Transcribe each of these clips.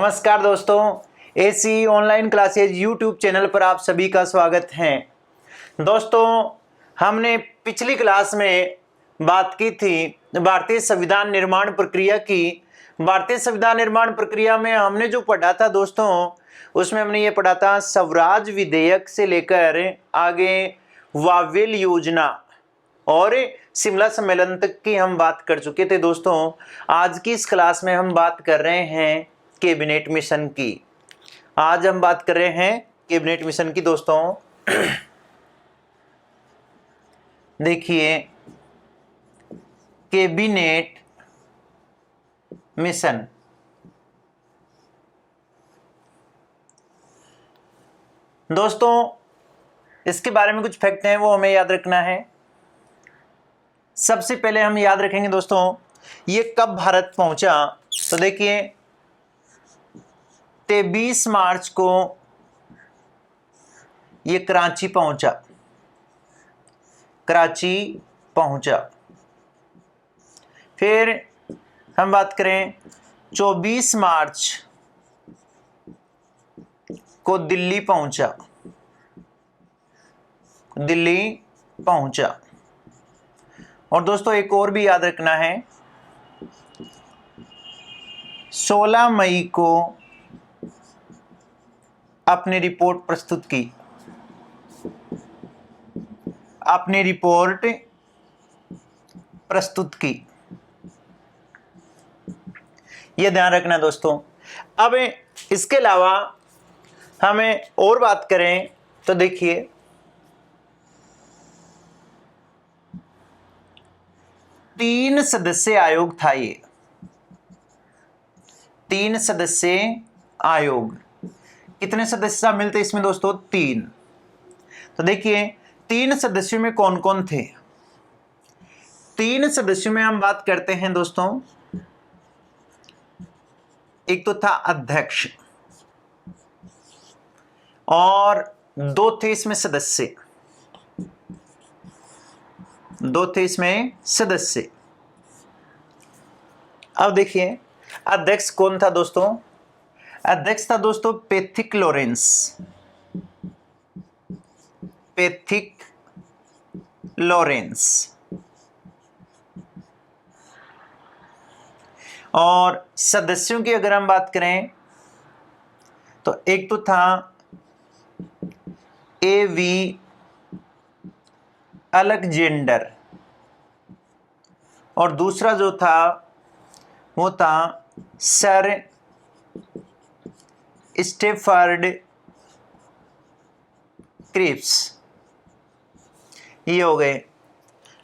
नमस्कार दोस्तों, AC online classes YouTube channel पर आप सभी का स्वागत है। दोस्तों, हमने पिछली क्लास में बात की थी भारतीय संविधान निर्माण प्रक्रिया की। भारतीय संविधान निर्माण प्रक्रिया में हमने जो पढ़ा था दोस्तों, उसमें हमने ये पढ़ा था स्वराज विधेयक से लेकर आगे वावेल योजना और शिमला सम्मेलन तक की हम बात कर चुके थे। दोस्तों, आज की इस क्लास में हम बात कर रहे हैं कैबिनेट मिशन की। आज हम बात कर रहे हैं कैबिनेट मिशन की। दोस्तों देखिए, कैबिनेट मिशन दोस्तों, इसके बारे में कुछ फैक्ट हैं, वो हमें याद रखना है। सबसे पहले हम याद रखेंगे दोस्तों, ये कब भारत पहुंचा। तो देखिए, 23 मार्च को ये कराची पहुंचा। फिर हम बात करें 24 मार्च को दिल्ली पहुंचा। और दोस्तों, एक और भी याद रखना है, 16 मई को अपनी रिपोर्ट प्रस्तुत की। यह ध्यान रखना दोस्तों। अब इसके अलावा हमें और बात करें तो देखिए, तीन सदस्यीय आयोग था। ये 3 सदस्यीय आयोग। कितने सदस्य शामिल थे इसमें दोस्तों? 3। तो देखिए, 3 सदस्यों में कौन कौन थे? 3 सदस्यों में हम बात करते हैं दोस्तों, एक तो था अध्यक्ष और 2 थे इसमें सदस्य। अब देखिए, अध्यक्ष कौन था दोस्तों? अध्यक्ष था दोस्तों पैथिक लॉरेंस। और सदस्यों की अगर हम बात करें तो एक तो था एवी अलेक्जेंडर और दूसरा जो था वो था सर स्टेफर्ड क्रिप्स। ये हो गए।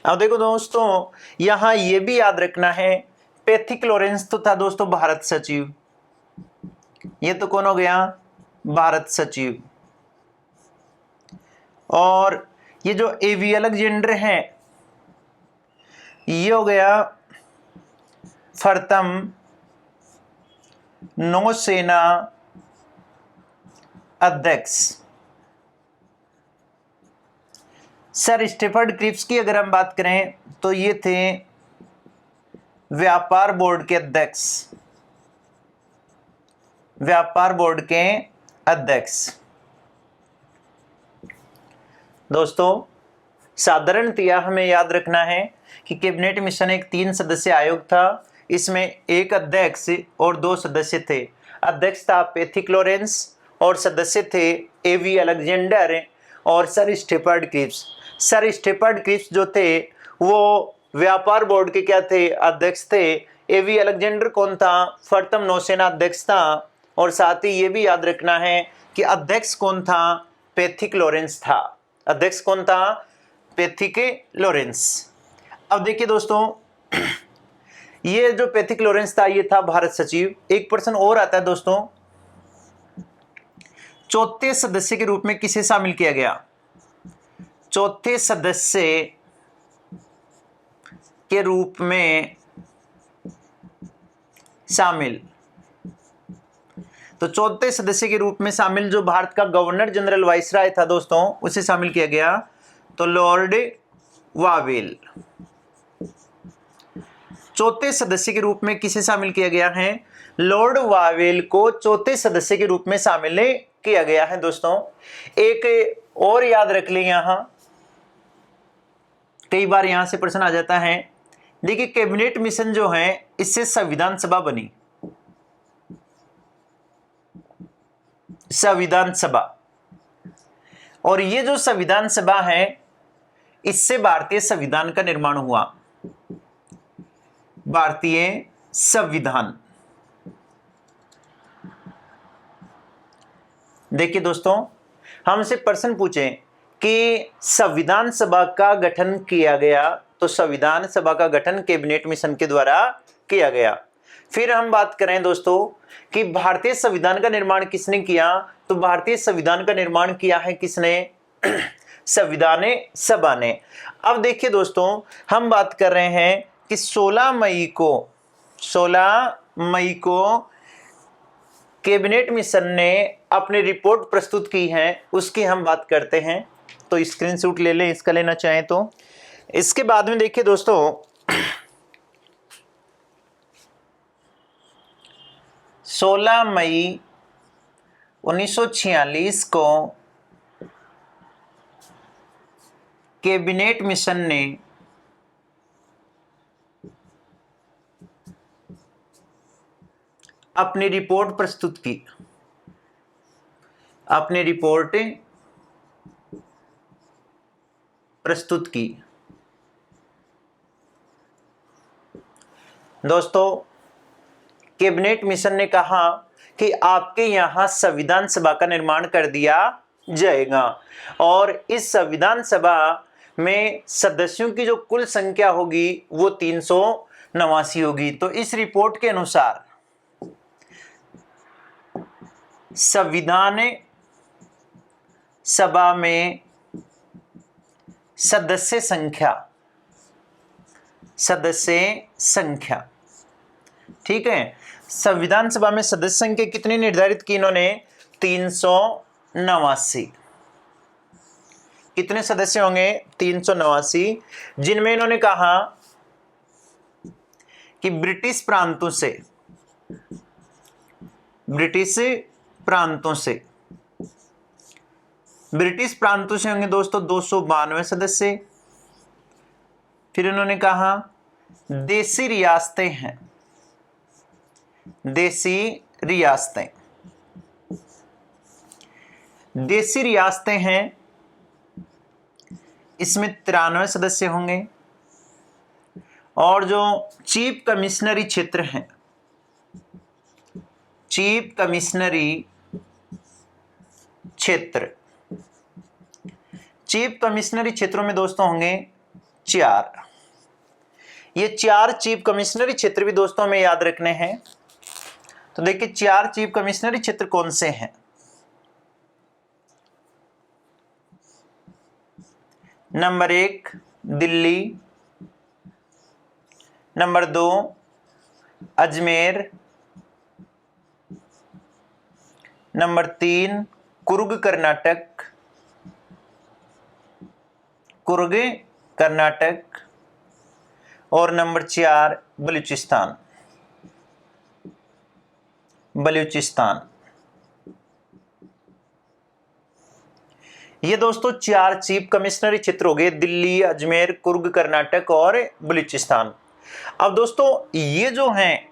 अब देखो दोस्तों, यहां ये भी याद रखना है, पैथिक लॉरेंस तो था दोस्तों भारत सचिव। ये तो कौन हो गया? भारत सचिव। और ये जो एवी अलेक्जेंडर हैं, ये हो गया प्रथम नौसेना अध्यक्ष। सर स्टेफर्ड क्रिप्स की अगर हम बात करें तो ये थे व्यापार बोर्ड के अध्यक्ष। दोस्तों, साधारणतया हमें याद रखना है कि कैबिनेट मिशन एक 3 सदस्यीय आयोग था। इसमें एक अध्यक्ष और 2 सदस्य थे। अध्यक्ष था पैथिक लॉरेंस और सदस्य थे एवी अलेक्जेंडर और sir Stafford Cripps. Sir Stafford Cripps जो थे वो व्यापार बोर्ड के क्या थे? अध्यक्ष थे। एवी अलेक्जेंडर कौन था? प्रथम नौसेना अध्यक्ष था। और साथ ही ये भी याद रखना है कि अध्यक्ष कौन था? पैथिक लॉरेंस था। अध्यक्ष कौन था? Pethick Lawrence. अब देखिए दोस्तों, ये जो पैथिक लॉरेंस था ये था भारत सचिव। एक पर्सन और आता है दोस्तों, चौथे सदस्य के रूप में किसे शामिल किया गया? चौथे सदस्य के रूप में शामिल, तो चौथे सदस्य के रूप में शामिल जो भारत का गवर्नर जनरल वाइसराय था दोस्तों, उसे शामिल किया गया। तो लॉर्ड वावेल। चौथे सदस्य के रूप में किसे शामिल किया गया है? लॉर्ड वावेल को चौथे सदस्य के रूप में शामिल किया गया है। दोस्तों एक और याद रख लें, यहां कई बार यहां से प्रश्न आ जाता है। देखिए कैबिनेट मिशन जो है इससे संविधान सभा बनी, संविधान सभा, और ये जो संविधान सभा है इससे भारतीय संविधान का निर्माण हुआ। भारतीय संविधान। देखिए दोस्तों हमसे प्रश्न पूछे कि संविधान सभा का गठन किया गया, तो संविधान सभा का गठन कैबिनेट मिशन के द्वारा किया गया। फिर हम बात करें दोस्तों कि भारतीय संविधान का निर्माण किसने किया, तो भारतीय संविधान का निर्माण किया है किसने? संविधान सभा ने। अब देखिए दोस्तों हम बात कर रहे हैं कि 16 मई को कैबिनेट मिशन ने अपनी रिपोर्ट प्रस्तुत की है, उसकी हम बात करते हैं। तो स्क्रीनशॉट ले लें इसका, लेना चाहें तो। इसके बाद में देखिए दोस्तों 16 मई 1946 को कैबिनेट मिशन ने अपनी रिपोर्ट प्रस्तुत की, अपनी रिपोर्ट प्रस्तुत की। दोस्तों कैबिनेट मिशन ने कहा कि आपके यहां संविधान सभा का निर्माण कर दिया जाएगा, और इस संविधान सभा में सदस्यों की जो कुल संख्या होगी वो 389 होगी। तो इस रिपोर्ट के अनुसार संविधान सभा में सदस्य संख्या, ठीक है, संविधान सभा में सदस्य संख्या कितनी निर्धारित की इन्होंने? 389। कितने सदस्य होंगे? 389, जिनमें इन्होंने कहा कि ब्रिटिश प्रांतों से होंगे दोस्तों 292 सदस्य। फिर इन्होंने कहा देसी रियासतें हैं, इसमें 93 सदस्य होंगे। और जो चीफ कमिश्नरी क्षेत्र हैं, चीफ कमिश्नरी क्षेत्रों में दोस्तों होंगे 4। ये 4 चीफ कमिश्नरी क्षेत्र भी दोस्तों हमें याद रखने हैं। तो देखिए 4 चीफ कमिश्नरी क्षेत्र कौन से हैं? Number 1 Delhi, number 2 Ajmer, number 3 Coorg Karnataka, और नंबर 4 बलूचिस्तान। ये दोस्तों 4 चीफ कमिश्नरी क्षेत्र हो गए, दिल्ली, अजमेर, कुर्ग कर्नाटक और बलूचिस्तान। अब दोस्तों ये जो हैं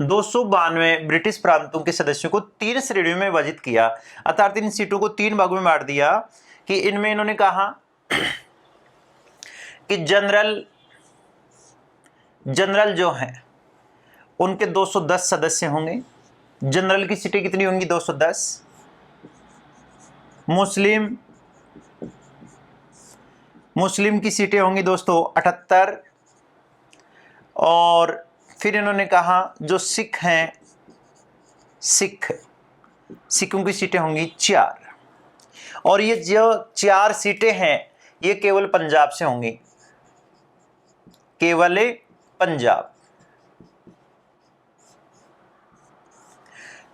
292 ब्रिटिश प्रांतों के सदस्यों को 3 श्रेणियों में विभाजित किया, अर्थात इन सीटों को 3 भागों में बांट दिया। कि इनमें इन्होंने कहा कि जनरल जो हैं उनके 210 सदस्य होंगे। जनरल की सीटें कितनी होंगी? 210। मुस्लिम की सीटें होंगी दोस्तों 78। और फिर इन्होंने कहा जो सिख हैं, सिखों की सीटें होंगी 4। और ये जो 4 सीटें हैं ये केवल पंजाब से होंगी, केवल पंजाब।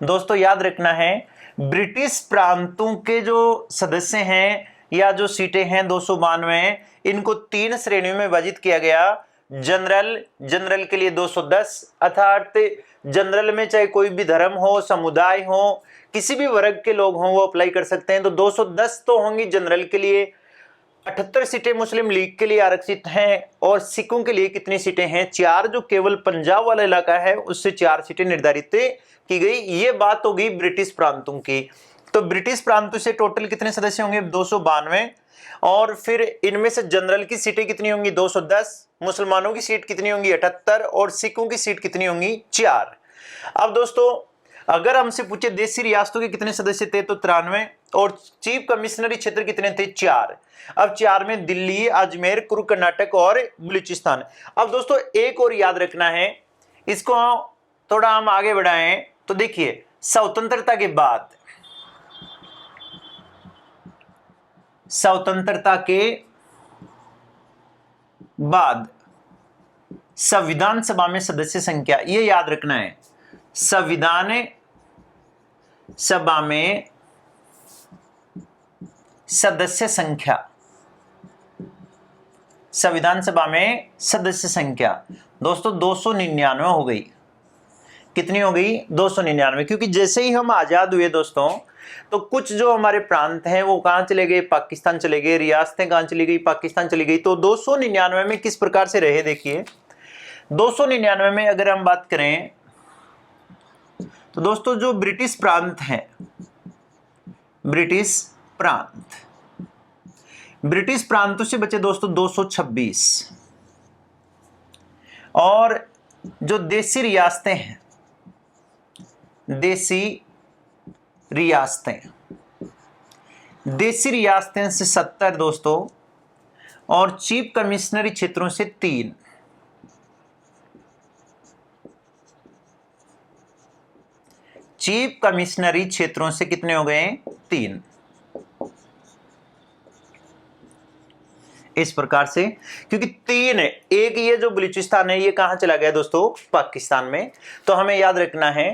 दोस्तों याद रखना है ब्रिटिश प्रांतों के जो सदस्य हैं या जो सीटें हैं 292, इनको 3 श्रेणियों में विभाजित किया गया। जनरल, जनरल के लिए 210, अर्थात जनरल में चाहे कोई भी धर्म हो, समुदाय हो, किसी भी वर्ग के लोग हों वो अप्लाई कर सकते हैं। तो 210 तो होंगी जनरल के लिए, 78 सीटें मुस्लिम लीग के लिए आरक्षित हैं, और सिखों के लिए कितनी सीटें हैं? 4, जो केवल पंजाब वाला इलाका है उससे 4 सीटें निर्धारित की गई। ये बात हो गई ब्रिटिश प्रांतों की। तो ब्रिटिश प्रांतों से टोटल कितने सदस्य होंगे? 292, और फिर इनमें से जनरल की सीटें कितनी होंगी? 210, मुसलमानों की सीट कितनी होंगी? 78, और सिखों की सीट कितनी होंगी? 4। अब दोस्तों अगर हमसे पूछे देशी रियासतों के कितने सदस्य थे, तो 93, और चीफ कमिश्नरी क्षेत्र कितने थे? 4। अब 4 में दिल्ली, अजमेर, कुरु कर्नाटक और बलूचिस्तान। अब दोस्तों एक और याद रखना है, इसको थोड़ा हम आगे बढ़ाएं तो देखिए, स्वतंत्रता के बाद, स्वतंत्रता के बाद संविधान सभा में सदस्य संख्या, ये याद रखना है, संविधान सभा में सदस्य संख्या, संविधान सभा में सदस्य संख्या दोस्तों 299 हो गई। कितनी हो गई? 299, क्योंकि जैसे ही हम आजाद हुए दोस्तों, तो कुछ जो हमारे प्रांत हैं वो कहां चले गए? पाकिस्तान चले गए। रियासतें कहां चली गई? पाकिस्तान चली गई। तो 299 में किस प्रकार से रहे देखिए। 299 में अगर हम बात करें तो दोस्तों जो ब्रिटिश प्रांत हैं, ब्रिटिश प्रांत, ब्रिटिश प्रांतों से बचे दोस्तों 226, और जो देशी रियासतें हैं, देशी रियासतें, देशी रियासतें से 70 दोस्तों, और चीफ कमिश्नरी क्षेत्रों से 3। चीफ कमिश्नरी क्षेत्रों से कितने हो गए? 3। इस प्रकार से, क्योंकि 3 है, एक ये जो बलूचिस्तान है ये कहां चला गया दोस्तों? पाकिस्तान में। तो हमें याद रखना है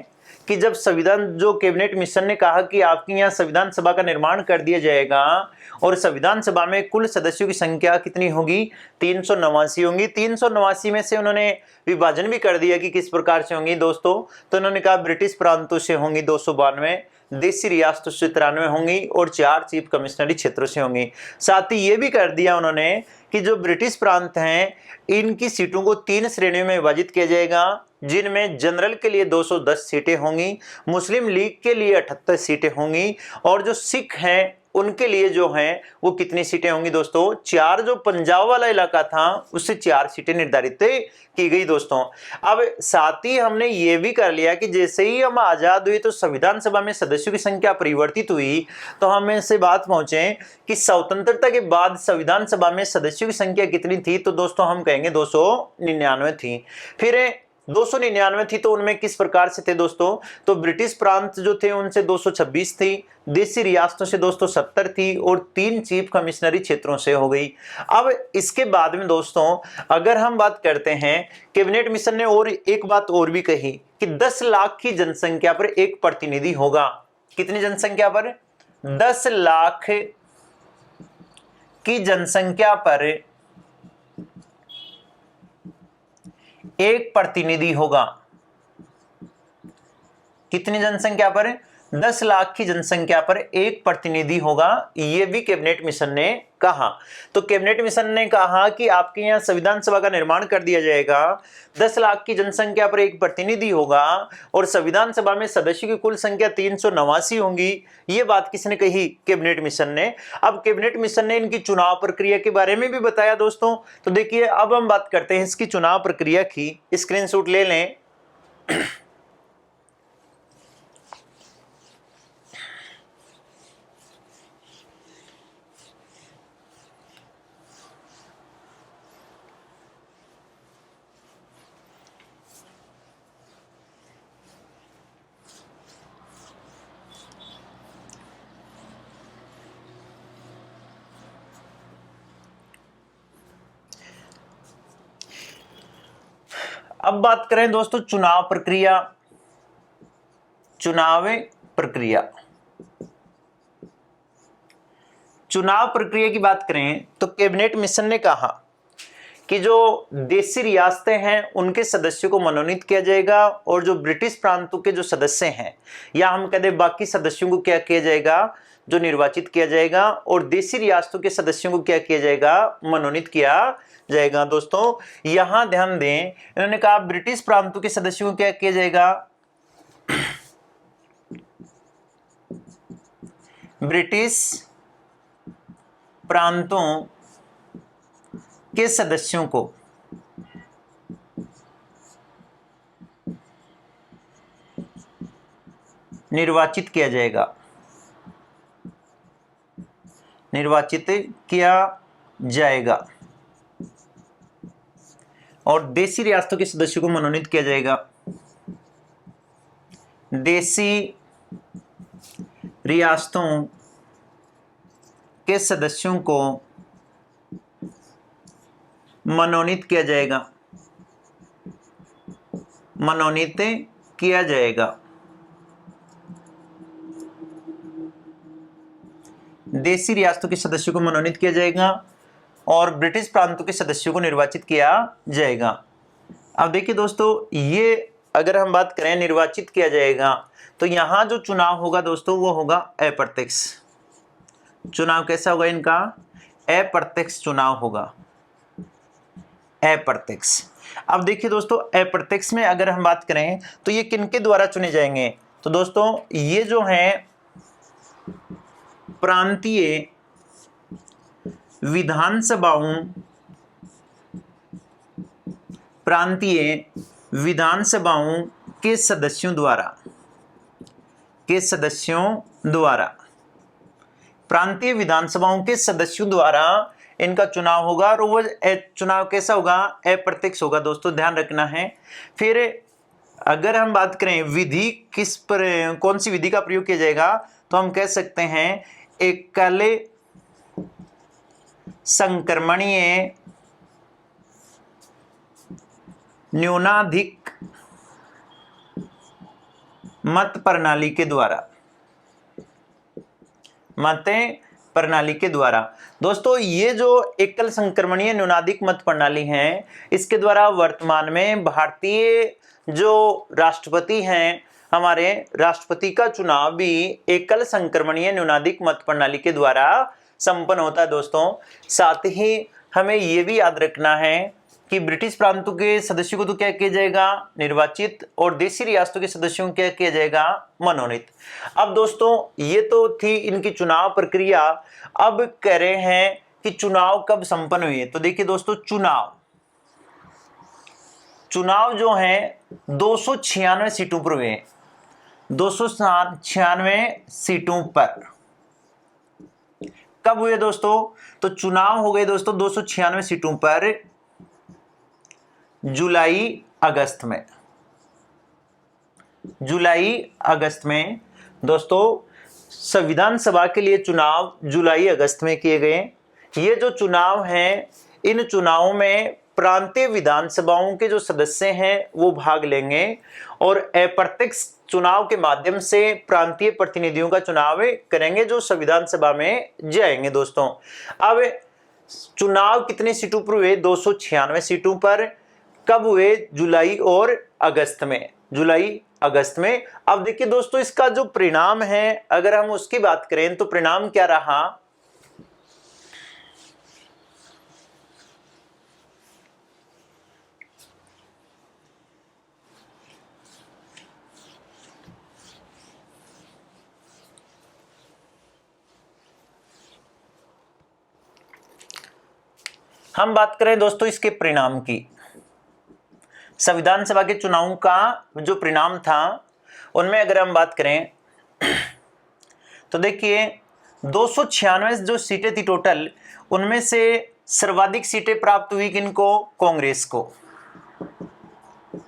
कि जब संविधान, जो कैबिनेट मिशन ने कहा कि आपके यहाँ संविधान सभा का निर्माण कर दिया जाएगा, और संविधान सभा में कुल सदस्यों की संख्या कितनी होगी? 389 होंगी। 389 में से उन्होंने विभाजन भी कर दिया कि किस प्रकार से होंगी दोस्तों। तो उन्होंने कहा ब्रिटिश प्रांतों से होंगी 292, देशी रियासतों से 93 होंगी, और 4 चीफ कमिश्नरी क्षेत्रों से होंगी। साथ ही ये भी कर दिया उन्होंने कि जो ब्रिटिश प्रांत हैं इनकी सीटों को 3 श्रेणियों में विभाजित किया जाएगा, जिनमें जनरल के लिए 210 सीटें होंगी, मुस्लिम लीग के लिए 78 सीटें होंगी, और जो सिख हैं उनके लिए जो हैं वो कितनी सीटें होंगी दोस्तों? 4। जो पंजाब वाला इलाका था उससे 4 सीटें निर्धारित की गई दोस्तों। अब साथ ही हमने ये भी कर लिया कि जैसे ही हम आजाद हुए तो संविधान सभा में सदस्यों की संख्या परिवर्तित हुई, तो हम इससे बात पहुंचे कि स्वतंत्रता के बाद संविधान सभा में सदस्यों की संख्या कितनी थी? तो दोस्तों हम कहेंगे 299 थी। फिर 299 थी तो उनमें किस प्रकार से थे दोस्तों? तो ब्रिटिश प्रांत जो थे उनसे 226 थी, देशी रियासतों से दोस्तों 70 थी, और 3 चीफ कमिश्नरी क्षेत्रों से हो गई। अब इसके बाद में दोस्तों अगर हम बात करते हैं, कैबिनेट मिशन ने और एक बात और भी कही कि 10 लाख की जनसंख्या पर एक प्रतिनिधि होगा। कितनी जनसंख्या पर? 10 लाख की जनसंख्या पर एक प्रतिनिधि होगा। कितनी जनसंख्या पर? 10 लाख की जनसंख्या पर एक प्रतिनिधि होगा, यह भी कैबिनेट मिशन ने कहा। तो कैबिनेट मिशन ने कहा कि आपके यहां संविधान सभा का निर्माण कर दिया जाएगा, 10 लाख की जनसंख्या पर एक प्रतिनिधि होगा, और संविधान सभा में सदस्यों की कुल संख्या 389 होंगी। यह बात किसने कही? कैबिनेट मिशन ने। अब कैबिनेट मिशन ने इनकी चुनाव प्रक्रिया के बारे में भी बताया दोस्तों। तो देखिए अब हम बात करते हैं इसकी चुनाव प्रक्रिया की। स्क्रीनशॉट ले लें। अब बात करें दोस्तों चुनाव प्रक्रिया। चुनाव प्रक्रिया, चुनाव प्रक्रिया की बात करें तो कैबिनेट मिशन ने कहा कि जो देशी रियासतें हैं उनके सदस्यों को मनोनीत किया जाएगा, और जो ब्रिटिश प्रांतों के जो सदस्य हैं, या हम कह दें बाकी सदस्यों को क्या किया जाएगा, जो निर्वाचित किया जाएगा, और देशी रियासतों के सदस्यों को क्या किया जाएगा, मनोनीत किया जाएगा। दोस्तों यहां ध्यान दें, इन्होंने कहा ब्रिटिश प्रांतों के सदस्यों को क्या किया जाएगा, ब्रिटिश प्रांतों के सदस्यों को निर्वाचित किया जाएगा, निर्वाचित किया जाएगा, और देशी रियासतों के सदस्यों को मनोनीत किया जाएगा, देशी रियासतों के सदस्यों को मनोनीत किया जाएगा, मनोनीत किया जाएगा, देशी रियासतों के सदस्यों को मनोनीत किया जाएगा, और ब्रिटिश प्रांतों के सदस्यों को निर्वाचित किया जाएगा। अब देखिए दोस्तों, ये अगर हम बात करें निर्वाचित किया जाएगा, तो यहां जो चुनाव होगा दोस्तों वो होगा अप्रत्यक्ष चुनाव। कैसा होगा इनका, अप्रत्यक्ष चुनाव होगा, अप्रत्यक्ष। अब देखिए दोस्तों, अप्रत्यक्ष में अगर हम बात करें तो ये किनके द्वारा चुने जाएंगे, तो दोस्तों ये जो हैं प्रांतीय विधानसभाओं, प्रांतीय विधानसभाओं के सदस्यों द्वारा, के सदस्यों द्वारा, प्रांतीय विधानसभाओं के सदस्यों द्वारा इनका चुनाव होगा, और वो चुनाव कैसा होगा, अप्रत्यक्ष होगा। दोस्तों ध्यान रखना है। फिर अगर हम बात करें विधि किस पर, कौन सी विधि का प्रयोग किया जाएगा, तो हम कह सकते हैं एकल संक्रमणीय न्यूनाधिक मत प्रणाली के द्वारा, मत प्रणाली के द्वारा। दोस्तों ये जो एकल संक्रमणीय न्यूनाधिक मत प्रणाली है, इसके द्वारा वर्तमान में भारतीय जो राष्ट्रपति हैं, हमारे राष्ट्रपति का चुनाव भी एकल संक्रमणीय न्यूनाधिक मत प्रणाली के द्वारा संपन्न होता है। दोस्तों साथ ही हमें यह भी याद रखना है कि ब्रिटिश प्रांतों के सदस्यों को तो क्या किया जाएगा, निर्वाचित, और देशी रियासतों के सदस्यों को क्या किया जाएगा, मनोनीत। अब दोस्तों ये तो थी इनकी चुनाव प्रक्रिया। अब कह रहे हैं कि चुनाव कब संपन्न हुए, तो देखिए दोस्तों चुनाव जो है 296 सीटों पर हुए, 296 सीटों पर कब हुए दोस्तों, तो चुनाव हो गए दोस्तों 296 सीटों पर जुलाई अगस्त में, जुलाई अगस्त में। दोस्तों संविधान सभा के लिए चुनाव जुलाई अगस्त में किए गए। ये जो चुनाव हैं, इन चुनावों में प्रांतीय विधानसभाओं के जो सदस्य हैं वो भाग लेंगे, और अप्रत्यक्ष चुनाव के माध्यम से प्रांतीय प्रतिनिधियों का चुनाव करेंगे जो संविधान सभा में जाएंगे। दोस्तों अब चुनाव कितनी सीटों पर हुए, 296 सीटों पर। कब हुए, जुलाई और अगस्त में, जुलाई अगस्त में। अब देखिए दोस्तों इसका जो परिणाम है, अगर हम उसकी बात करें तो परिणाम क्या रहा, हम बात करें दोस्तों इसके परिणाम की, संविधान सभा के चुनावों का जो परिणाम था उनमें अगर हम बात करें तो देखिए 296 जो सीटें थी टोटल, उनमें से सर्वाधिक सीटें प्राप्त हुई किनको, कांग्रेस को।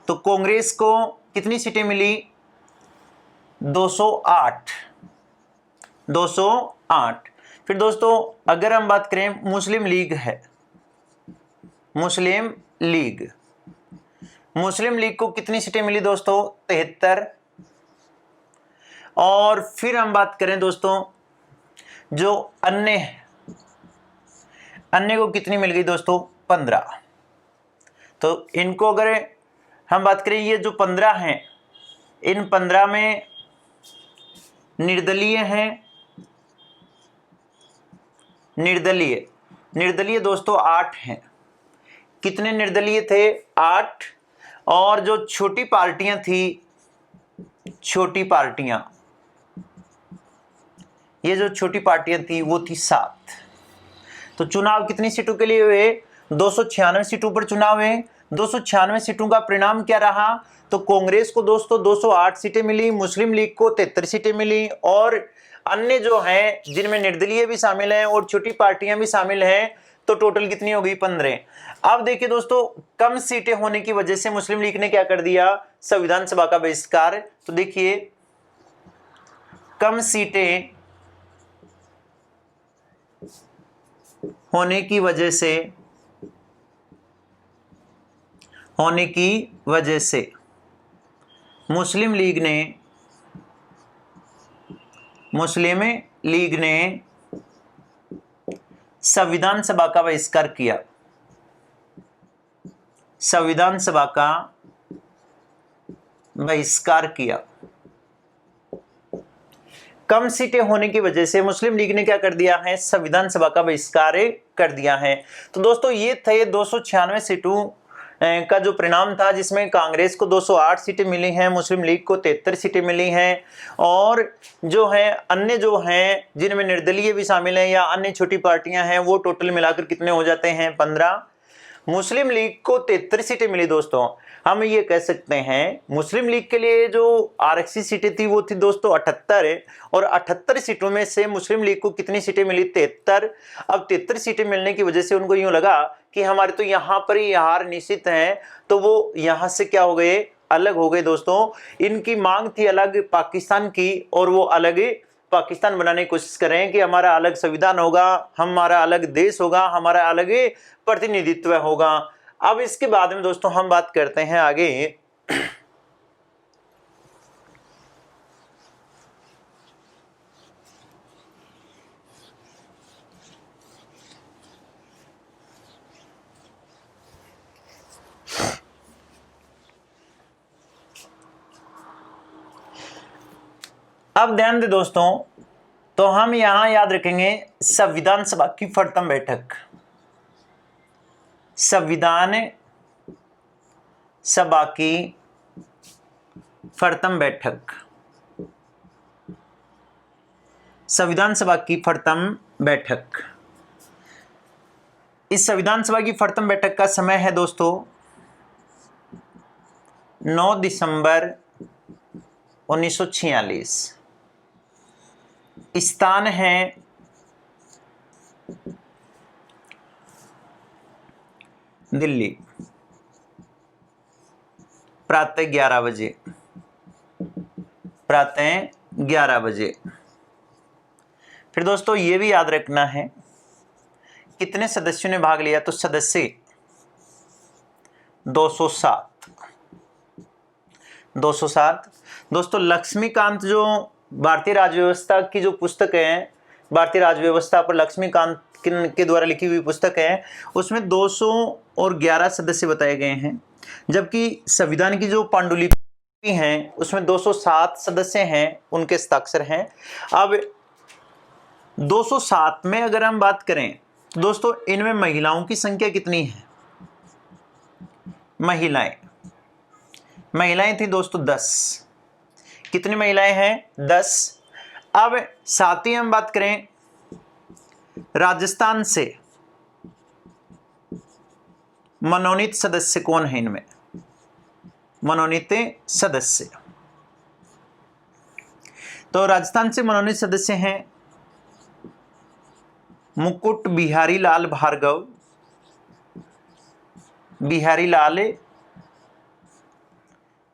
तो कांग्रेस को कितनी सीटें मिली, 208, 208। फिर दोस्तों अगर हम बात करें मुस्लिम लीग है, मुस्लिम लीग, मुस्लिम लीग को कितनी सीटें मिली दोस्तों, 73। और फिर हम बात करें दोस्तों जो अन्य को कितनी मिल गई दोस्तों, 15। तो इनको अगर हम बात करें, ये जो 15 हैं, इन 15 में निर्दलीय हैं, निर्दलीय दोस्तों 8 हैं। कितने निर्दलीय थे? 8। और जो छोटी पार्टियां थी, छोटी पार्टियां, ये जो छोटी पार्टियां थी वो थी 7। तो चुनाव कितनी सीटों के लिए हुए? 296 सीटों पर चुनाव हुए। 296 सीटों का परिणाम क्या रहा? तो कांग्रेस को दोस्तों 208 सीटें मिली, मुस्लिम लीग को 73 सीटें मिली, और अन्य जो हैं जिनमें निर्दलीय भी शामिल हैं और छोटी पार्टियां भी शामिल हैं, तो टोटल कितनी हो गई? 15। अब देखिए दोस्तों, कम सीटें होने की वजह से मुस्लिम लीग ने क्या कर दिया? संविधान सभा का बहिष्कार। तो देखिए, कम सीटें होने की वजह से मुस्लिम लीग ने संविधान सभा का बहिष्कार किया। संविधान सभा का बहिष्कार किया। कम सीटें होने की वजह से मुस्लिम लीग ने क्या कर दिया है? संविधान सभा का बहिष्कार कर दिया है। तो दोस्तों, ये थे 296 सीटों का जो परिणाम था, जिसमें कांग्रेस को 208 सीटें मिली हैं, मुस्लिम लीग को 73 सीटें मिली हैं, और जो है अन्य जो हैं जिनमें निर्दलीय भी शामिल हैं या अन्य छोटी पार्टियां हैं, वो टोटल मिलाकर कितने हो जाते हैं? 15। मुस्लिम लीग को 73 सीटें मिली। दोस्तों, हम ये कह सकते हैं मुस्लिम लीग के लिए जो आरक्षित सीटें थी वो थी दोस्तों 78, और 78 सीटों में से मुस्लिम लीग को कितनी सीटें मिली? 73। अब 73 सीटें मिलने की वजह से उनको यूं लगा कि हमारे तो यहाँ पर ही हार निश्चित है, तो वो यहाँ से क्या हो गए? अलग हो गए। दोस्तों, इनकी मांग थी अलग पाकिस्तान की, और वो अलग पाकिस्तान बनाने की कोशिश कर रहे हैं कि हमारा अलग संविधान होगा, हमारा अलग देश होगा, हमारा अलग प्रतिनिधित्व होगा। अब इसके बाद में दोस्तों हम बात करते हैं आगे। अब ध्यान दे दोस्तों, तो हम यहां याद रखेंगे संविधान सभा की प्रथम बैठक। संविधान सभा की प्रथम बैठक, संविधान सभा की प्रथम बैठक। इस संविधान सभा की प्रथम बैठक का समय है दोस्तों 9 दिसंबर 1946। स्थान है दिल्ली। प्रातः 11 बजे, प्रातः 11 बजे। फिर दोस्तों ये भी याद रखना है कितने सदस्यों ने भाग लिया? तो सदस्य 207। 207। दोस्तों, लक्ष्मीकांत जो भारतीय राज्य व्यवस्था की जो पुस्तक है, भारतीय राज्य व्यवस्था पर लक्ष्मीकांत के द्वारा लिखी हुई पुस्तक है, उसमें 211 सदस्य बताए गए हैं, जबकि संविधान की जो पांडुलिपि हैं उसमें 207 सदस्य हैं, उनके हस्ताक्षर हैं। अब 207 में अगर हम बात करें तो दोस्तों इनमें महिलाओं की संख्या कितनी है? महिलाएं थी दोस्तों 10। कितनी महिलाएं हैं? 10। अब साथ ही हम बात करें राजस्थान से मनोनीत सदस्य कौन है? इनमें मनोनीत सदस्य, तो राजस्थान से मनोनीत सदस्य हैं मुकुट बिहारी लाल भार्गव, बिहारी लाल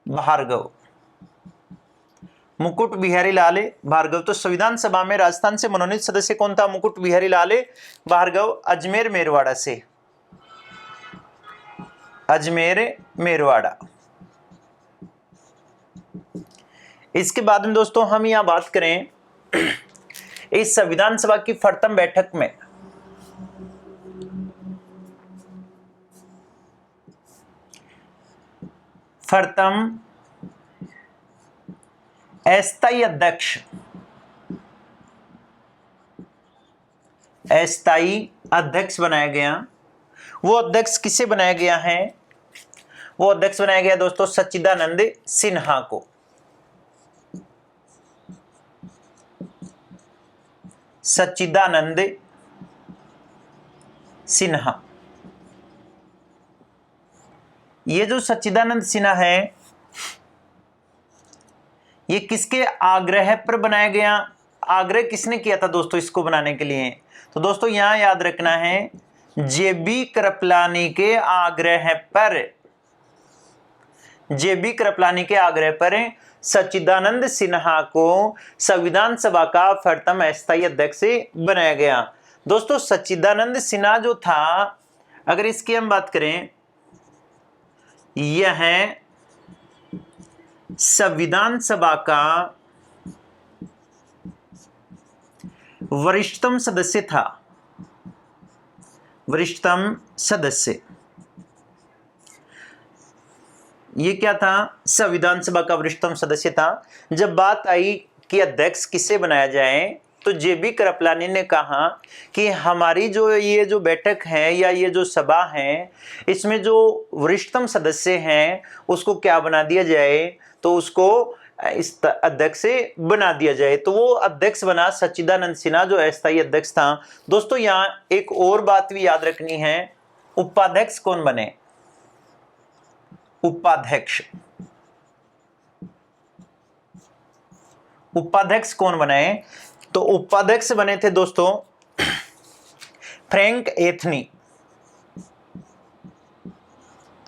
भार्गव, मुकुट बिहारी लाल भार्गव। तो संविधान सभा में राजस्थान से मनोनीत सदस्य कौन था? मुकुट बिहारी लाल भार्गव, अजमेर मेरवाड़ा से, अजमेर मेरवाड़ा। इसके बाद में दोस्तों हम यहां बात करें इस संविधान सभा की प्रथम बैठक में प्रथम अस्थायी अध्यक्ष, अस्थायी अध्यक्ष बनाया गया। वो अध्यक्ष किसे बनाया गया है? वो अध्यक्ष बनाया गया दोस्तों सच्चिदानंद सिन्हा को। सच्चिदानंद सिन्हा। ये जो सच्चिदानंद सिन्हा है, ये किसके आग्रह पर बनाया गया? आग्रह किसने किया था दोस्तों इसको बनाने के लिए? तो दोस्तों यहां याद रखना है, जेबी कृपलानी के आग्रह पर, जेबी कृपलानी के आग्रह पर सच्चिदानंद सिन्हा को संविधान सभा का प्रथम अस्थायी अध्यक्ष बनाया गया। दोस्तों सच्चिदानंद सिन्हा जो था, अगर इसकी हम बात करें, यह संविधान सभा का वरिष्ठतम सदस्य था। वरिष्ठतम सदस्य, ये क्या था? संविधान सभा का वरिष्ठतम सदस्य था। जब बात आई कि अध्यक्ष किसे बनाया जाए, तो जेबी कृपलानी ने कहा कि हमारी जो ये जो बैठक है या ये जो सभा है, इसमें जो वरिष्ठतम सदस्य हैं उसको क्या बना दिया जाए? तो उसको इस अध्यक्ष से बना दिया जाए। तो वो अध्यक्ष बना सच्चिदानंद सिन्हा, जो अस्थायी अध्यक्ष था। दोस्तों यहाँ एक और बात भी याद रखनी है, उपाध्यक्ष कौन बने? उपाध्यक्ष, उपाध्यक्ष कौन बने? तो उपाध्यक्ष बने थे दोस्तों Frank Anthony.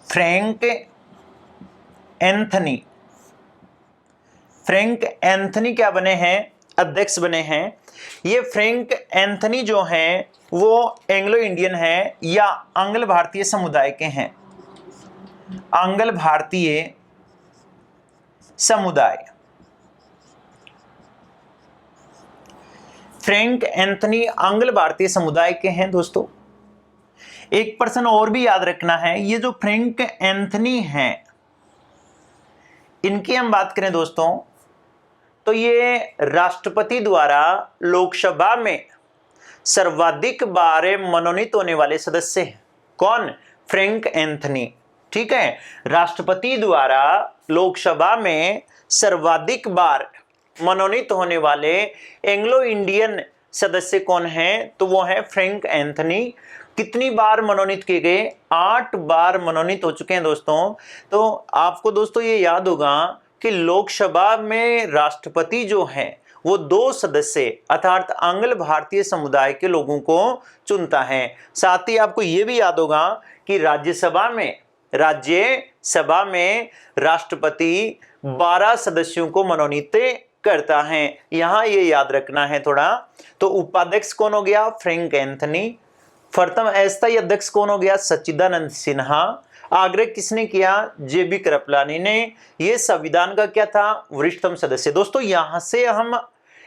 Frank Anthony, Frank Anthony क्या बने हैं? अध्यक्ष बने हैं। ये फ्रैंक एंथनी जो हैं वो एंग्लो इंडियन है या आंग्ल भारतीय समुदाय के हैं। आंग्ल भारतीय समुदाय। फ्रैंक एंथनी आंग्ल भारतीय समुदाय के हैं दोस्तों। एक पर्सन और भी याद रखना है, ये जो फ्रैंक एंथनी हैं, इनकी हम बात करें दोस्तों, तो ये राष्ट्रपति द्वारा लोकसभा में सर्वाधिक बार मनोनीत होने वाले सदस्य हैं। कौन? Frank Anthony. ठीक है, राष्ट्रपति द्वारा लोकसभा में सर्वाधिक बार मनोनीत होने वाले एंग्लो इंडियन सदस्य कौन हैं? तो वो है फ्रैंक एंथनी। कितनी बार मनोनीत किए गए? 8 बार मनोनीत हो चुके हैं दोस्तों। तो आपको दोस्तों ये याद होगा कि लोकसभा में राष्ट्रपति जो है वो 2 सदस्य अर्थात आंग्ल भारतीय समुदाय के लोगों को चुनता है। साथ ही आपको ये भी याद होगा कि राज्यसभा में राष्ट्रपति 12 सदस्यों को मनोनीत करता है। यहां ये याद रखना है थोड़ा। तो उपाध्यक्ष कौन हो गया? Frank Anthony. प्रथम अस्थायी अध्यक्ष कौन हो गया? सच्चिदानंद सिन्हा। आग्रह किसने किया? जेबी कृपलानी ने। यह संविधान का क्या था? वरिष्ठतम सदस्य। दोस्तों यहां से हम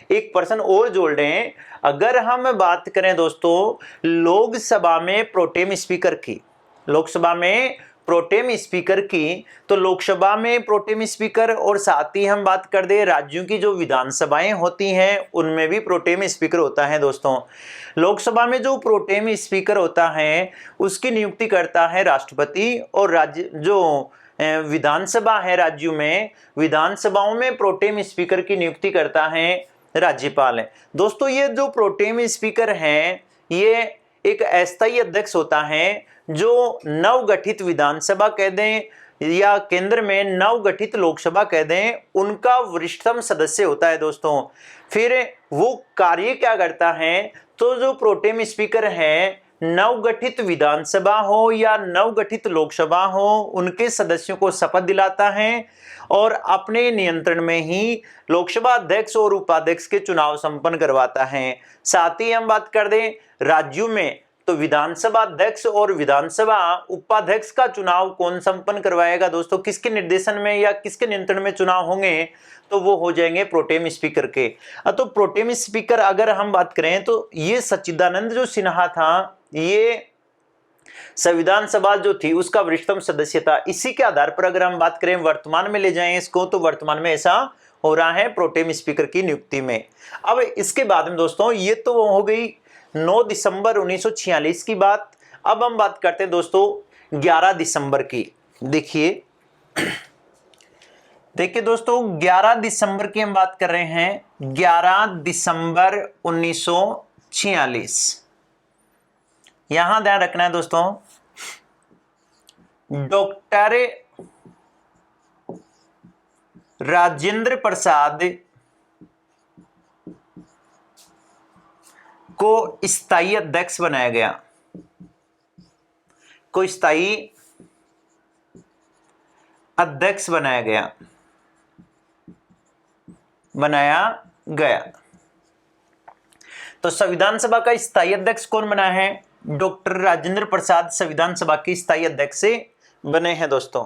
एक पर्सन और जोड़ रहे हैं। अगर हम बात करें दोस्तों लोकसभा में प्रोटेम स्पीकर की, लोकसभा में प्रोटेम स्पीकर की, तो लोकसभा में प्रोटेम स्पीकर और साथ ही हम बात कर दे राज्यों की जो विधानसभाएं होती हैं उनमें भी प्रोटेम स्पीकर होता है दोस्तों। लोकसभा में जो प्रोटेम स्पीकर होता है उसकी नियुक्ति करता है राष्ट्रपति, और राज्य जो विधानसभा है राज्यों में, विधानसभाओं में प्रोटेम स्पीकर की नियुक्ति करता है राज्यपाल। दोस्तों ये जो प्रोटेम स्पीकर है ये एक अस्थायी अध्यक्ष होता है जो नवगठित विधानसभा कह दें या केंद्र में नवगठित लोकसभा कह दें, उनका वरिष्ठतम सदस्य होता है दोस्तों। फिर वो कार्य क्या करता है? तो जो प्रोटेम स्पीकर है नवगठित विधानसभा हो या नवगठित लोकसभा हो उनके सदस्यों को शपथ दिलाता है और अपने नियंत्रण में ही लोकसभा अध्यक्ष और उपाध्यक्ष के चुनाव संपन्न करवाता है। साथ ही हम बात कर दें राज्यों में, तो विधानसभा अध्यक्ष और विधानसभा उपाध्यक्ष का चुनाव कौन संपन्न करवाएगा दोस्तों? किसके निर्देशन में या किसके नियंत्रण में चुनाव होंगे? तो वो हो जाएंगे प्रोटेम स्पीकर के। तो प्रोटेम स्पीकर अगर हम बात करें तो ये सच्चिदानंद जो सिन्हा था ये संविधान सभा जो थी उसका वरिष्ठतम सदस्य था। इसी के आधार पर अगर हम बात करें वर्तमान में ले जाएं इसको, तो वर्तमान में ऐसा हो रहा है प्रोटेम स्पीकर की नियुक्ति में। अब इसके बाद में दोस्तों ये तो हो गई 9 दिसंबर 1946 की बात। अब हम बात करते हैं दोस्तों 11 दिसंबर की। देखिए दोस्तों 11 दिसंबर की हम बात कर रहे हैं। 11 दिसंबर 1946, यहां ध्यान रखना है दोस्तों, डॉक्टर राजेंद्र प्रसाद को स्थायी अध्यक्ष बनाया गया, को स्थायी अध्यक्ष बनाया गया। तो संविधान सभा का स्थायी अध्यक्ष कौन बना है? डॉक्टर राजेंद्र प्रसाद संविधान सभा के स्थायी अध्यक्ष बने हैं दोस्तों।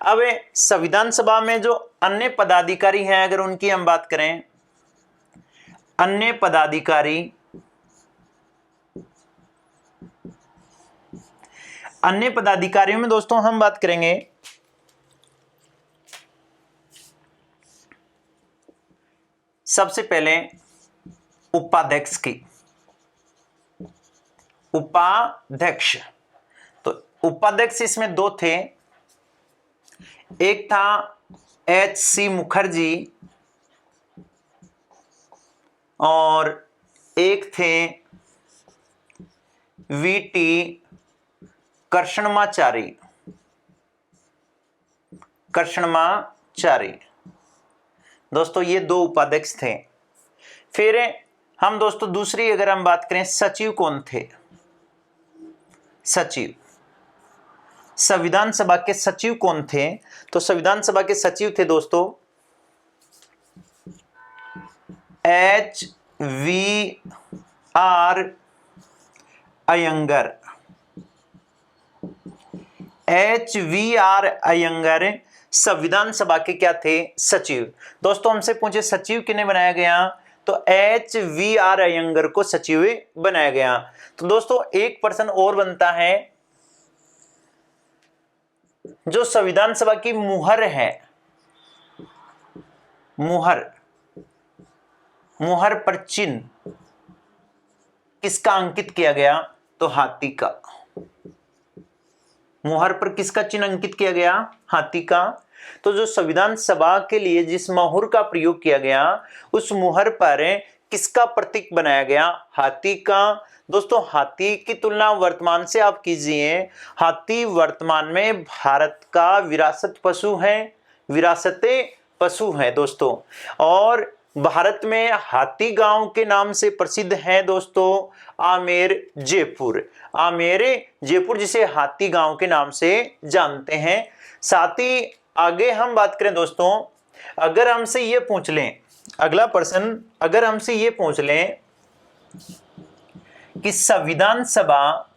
अब संविधान सभा में जो अन्य पदाधिकारी हैं, अगर उनकी हम बात करें, अन्य पदाधिकारियों में दोस्तों हम बात करेंगे सबसे पहले उपाध्यक्ष की। उपाध्यक्ष, तो उपाध्यक्ष इसमें दो थे, एक था H.C. मुखर्जी और एक थे V.T. कृष्णमाचारी। दोस्तों ये दो उपाध्यक्ष थे। फिर हम दोस्तों दूसरी अगर हम बात करें, सचिव कौन थे? सचिव, संविधान सभा के सचिव कौन थे? तो संविधान सभा के सचिव थे दोस्तों H.V.R. अयंगर। H.V.R. अयंगर संविधान सभा के क्या थे? सचिव। दोस्तों हमसे पूछे सचिव किन्हें बनाया गया, तो H.V.R. अयंगर को सचिव बनाया गया। तो दोस्तों एक प्रश्न और बनता है, जो संविधान सभा की मुहर है, मुहर पर चिन्ह किसका अंकित किया गया? तो हाथी का। मुहर पर किसका चिन्ह अंकित किया गया? हाथी का। तो जो संविधान सभा के लिए जिस मुहर का प्रयोग किया गया, उस मुहर पर किसका प्रतीक बनाया गया? हाथी का। दोस्तों हाथी की तुलना वर्तमान से आप कीजिए। हाथी वर्तमान में भारत का विरासत पशु है दोस्तों। और भारत में हाथी गांव के नाम से प्रसिद्ध है दोस्तों आमेर जयपुर, जिसे हाथी गांव के नाम से जानते हैं। साथ ही आगे हम बात करें दोस्तों, अगर हमसे ये पूछ लें, अगला प्रश्न अगर हमसे ये पूछ लें कि संविधान सभा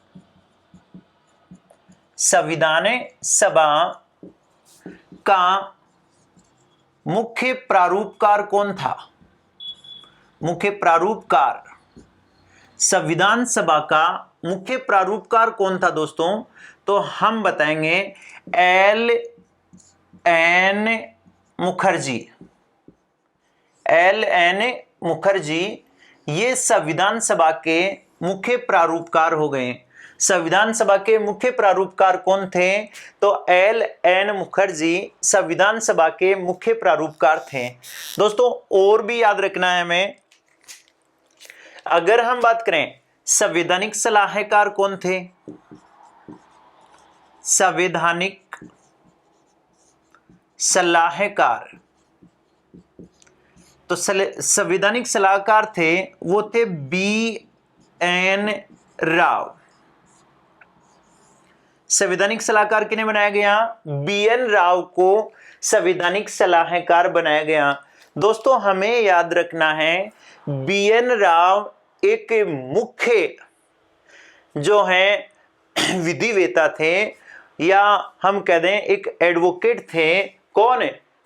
का मुख्य प्रारूपकार कौन था? मुख्य प्रारूपकार, संविधान सभा का मुख्य प्रारूपकार कौन था दोस्तों? तो हम बताएंगे L.N. मुखर्जी ये संविधान सभा के मुख्य प्रारूपकार हो गए। संविधान सभा के मुख्य प्रारूपकार कौन थे? तो L.N. मुखर्जी संविधान सभा के मुख्य प्रारूपकार थे। दोस्तों और भी याद रखना है हमें, अगर हम बात करें संवैधानिक सलाहकार कौन थे? संवैधानिक सलाहकार, तो संवैधानिक सलाहकार थे वो थे B.N. राव। संवैधानिक सलाहकार किन्हें बनाया गया? B.N. राव को संवैधानिक सलाहकार बनाया गया। दोस्तों हमें याद रखना है B.N. राव एक मुख्य जो है विधिवेता थे, या हम कह दें एक एडवोकेट थे। कौन?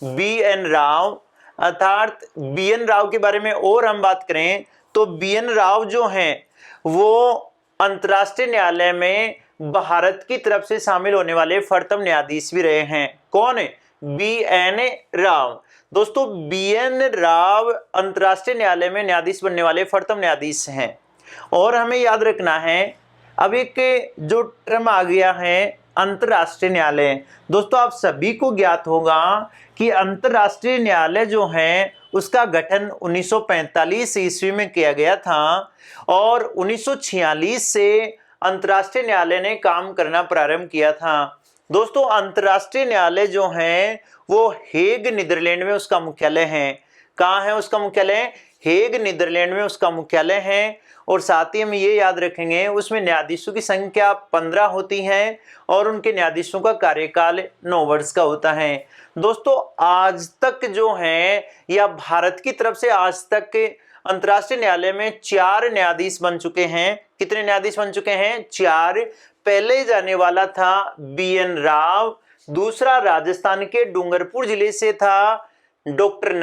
B.N. राव। अर्थात B.N. राव के बारे में और हम बात करें तो B.N. राव जो हैं वो अंतर्राष्ट्रीय न्यायालय में भारत की तरफ से शामिल होने वाले प्रथम न्यायाधीश भी रहे हैं। कौन है? BN राव। दोस्तों BN राव अंतर्राष्ट्रीय न्यायालय में न्यायाधीश बनने वाले प्रथम न्यायाधीश हैं। और हमें याद रखना है, अब एक जो टर्म आ गया है अंतर्राष्ट्रीय न्यायालय। दोस्तों आप सभी को ज्ञात होगा कि अंतर्राष्ट्रीय न्यायालय जो है उसका गठन 1945 ईस्वी में किया गया था और 1946 से अंतर्राष्ट्रीय न्यायालय ने काम करना प्रारंभ किया था। दोस्तों अंतर्राष्ट्रीय न्यायालय जो है वो हेग नीदरलैंड में उसका मुख्यालय है। कहाँ है उसका मुख्यालय? हेग नीदरलैंड में उसका मुख्यालय है। और साथ ही हम ये याद रखेंगे उसमें न्यायाधीशों की संख्या 15 होती है और उनके न्यायाधीशों का कार्यकाल 9 वर्ष का होता है। दोस्तों आज तक जो है या भारत की तरफ से आज तक अंतर्राष्ट्रीय न्यायालय में 4 न्यायाधीश बन चुके हैं। कितने न्यायाधीश बन चुके हैं? 4। पहले जाने वाला था BN राव, दूसरा राजस्थान के डूंगरपुर जिले से था डॉक्टर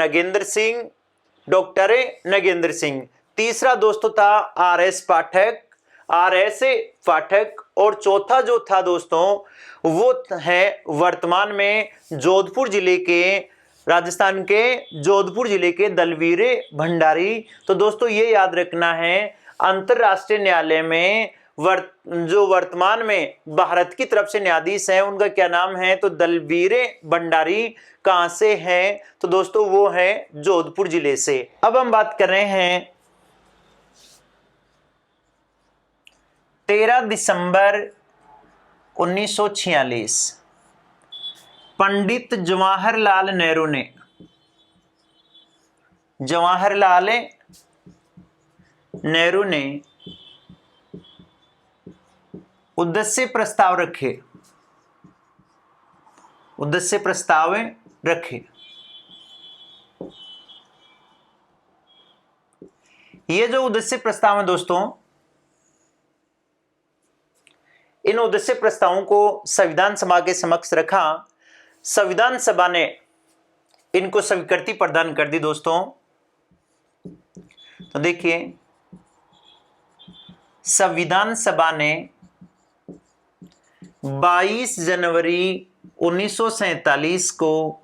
नगेंद्र सिंह, तीसरा दोस्तों था RS पाठक और चौथा जो था दोस्तों वो है वर्तमान में राजस्थान के जोधपुर जिले के दलवीर भंडारी। तो दोस्तों ये याद रखना है अंतरराष्ट्रीय न्यायालय में जो वर्तमान में भारत की तरफ से न्यायाधीश हैं उनका क्या नाम है? तो दलवीर भंडारी। कहां से हैं? तो दोस्तों वो है जोधपुर जिले से। अब हम बात कर रहे हैं 13 दिसंबर 1946 पंडित जवाहरलाल नेहरू ने उद्देश्य प्रस्ताव रखे। ये जो उद्देश्य प्रस्ताव है दोस्तों, इन उद्देश्य प्रस्तावों को संविधान सभा के समक्ष रखा। संविधान सभा ने इनको स्वीकृति प्रदान कर दी। दोस्तों तो देखिए संविधान सभा ने 22 जनवरी 1947 को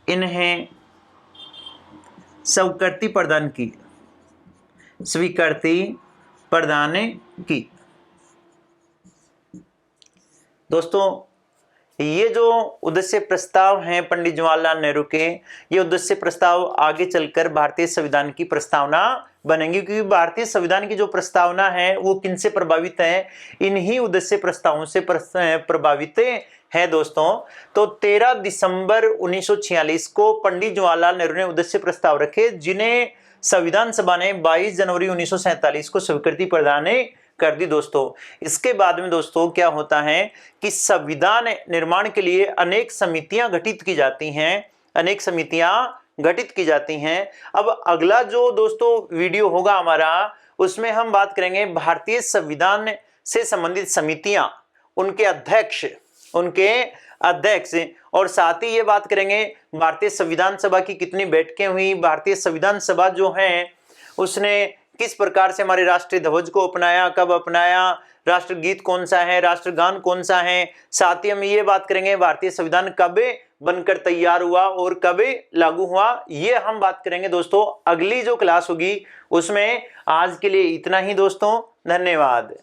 इन्हें स्वीकृति प्रदान की। दोस्तों ये जो उद्देश्य प्रस्ताव हैं पंडित जवाहरलाल नेहरू के, ये उद्देश्य प्रस्ताव आगे चलकर भारतीय संविधान की प्रस्तावना बनेंगी, क्योंकि भारतीय संविधान की जो प्रस्तावना है वो किनसे प्रभावित है? इन्हीं उद्देश्य प्रस्तावों से प्रभावित है दोस्तों। तो 13 दिसंबर 1946 को पंडित जवाहरलाल नेहरू ने उद्देश्य प्रस्ताव रखे, जिन्हें संविधान सभा ने 22 जनवरी 1947 को स्वीकृति प्रदान कर दी। दोस्तों इसके बाद में दोस्तों क्या होता है कि संविधान निर्माण के लिए अनेक समितियां गठित की जाती हैं। अब अगला जो दोस्तों वीडियो होगा हमारा, उसमें हम बात करेंगे भारतीय संविधान से संबंधित समितियां, उनके अध्यक्ष और साथ ही ये बात करेंगे भारतीय संविधान सभा की कितनी बैठकें हुई, भारतीय संविधान सभा जो है उसने किस प्रकार से हमारे राष्ट्रीय ध्वज को अपनाया, कब अपनाया, राष्ट्रगीत कौन सा है, राष्ट्रगान कौन सा है। साथ ही हम ये बात करेंगे भारतीय संविधान कब बनकर तैयार हुआ और कब लागू हुआ, ये हम बात करेंगे दोस्तों अगली जो क्लास होगी उसमें। आज के लिए इतना ही दोस्तों, धन्यवाद।